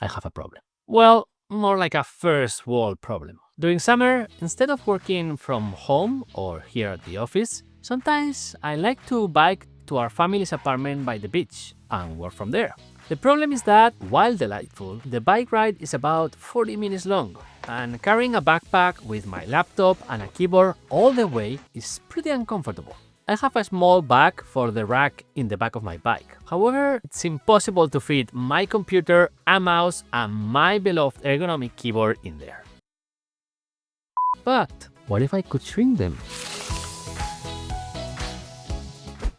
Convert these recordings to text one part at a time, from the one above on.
I have a problem. Well, more like a first world problem. During summer, instead of working from home or here at the office, sometimes I like to bike to our family's apartment by the beach and work from there. The problem is that, while delightful, the bike ride is about 40 minutes long, and carrying a backpack with my laptop and a keyboard all the way is pretty uncomfortable. I have a small bag for the rack in the back of my bike. However, it's impossible to fit my computer, a mouse, and my beloved ergonomic keyboard in there. But what if I could shrink them?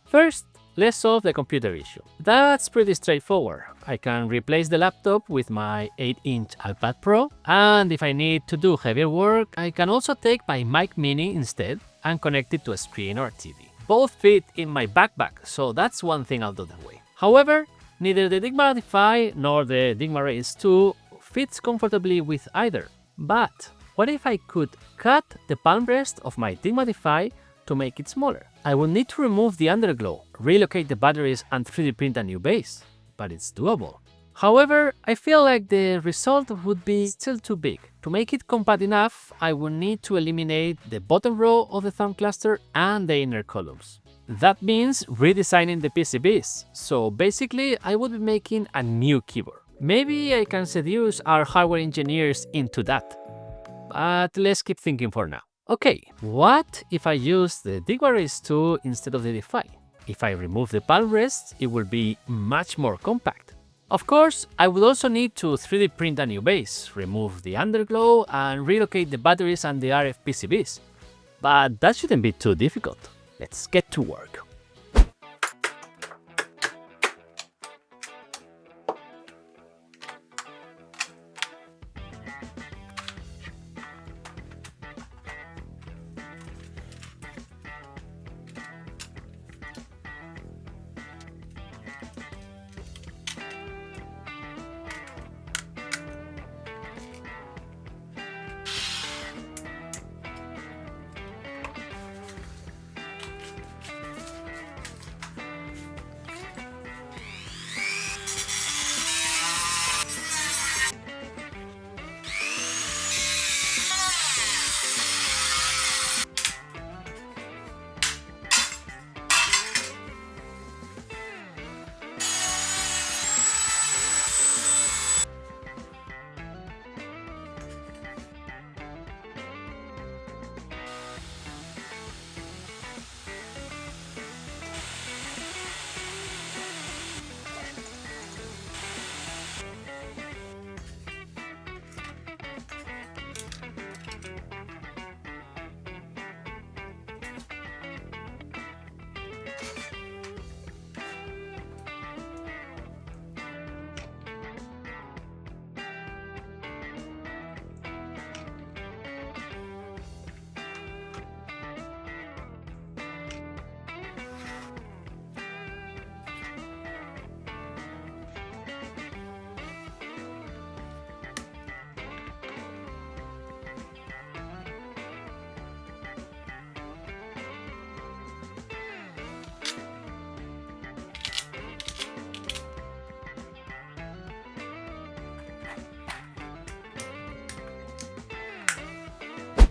First, let's solve the computer issue. That's pretty straightforward. I can replace the laptop with my 8-inch iPad Pro, and if I need to do heavier work, I can also take my Mac Mini instead and connect it to a screen or a TV. Both fit in my backpack, so that's one thing out of the way. However, neither the Dygma Defy nor the Dygma Raise 2 fits comfortably with either. But what if I could cut the palm rest of my Dygma Defy to make it smaller? I will need to remove the underglow, relocate the batteries, and 3D print a new base, but it's doable. However, I feel like the result would be still too big. To make it compact enough, I will need to eliminate the bottom row of the thumb cluster and the inner columns. That means redesigning the PCBs, so basically I would be making a new keyboard. Maybe I can seduce our hardware engineers into that, but let's keep thinking for now. Okay, what if I use the Dygma Raise 2 instead of the Defy? If I remove the palm rest, it will be much more compact. Of course, I will also need to 3D print a new base, remove the underglow, and relocate the batteries and the RF PCBs. But that shouldn't be too difficult. Let's get to work.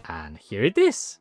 And here it is!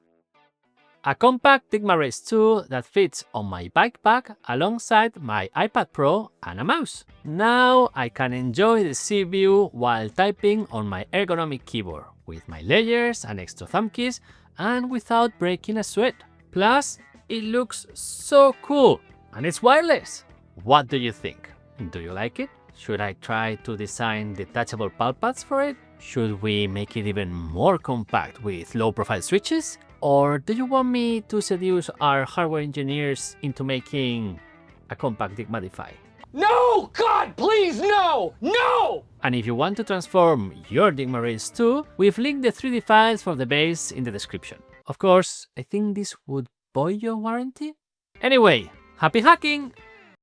A compact Dygma Raise 2 that fits on my backpack alongside my iPad Pro and a mouse. Now I can enjoy the sea view while typing on my ergonomic keyboard, with my layers and extra thumb keys, and without breaking a sweat. Plus, it looks so cool, and it's wireless! What do you think? Do you like it? Should I try to design detachable pal pads for it? Should we make it even more compact with low-profile switches? Or do you want me to seduce our hardware engineers into making a compact Dygma Defy? No! God, please, no! No! And if you want to transform your Dygma Raise 2, we've linked the 3D files for the base in the description. Of course, I think this would void your warranty? Anyway, happy hacking!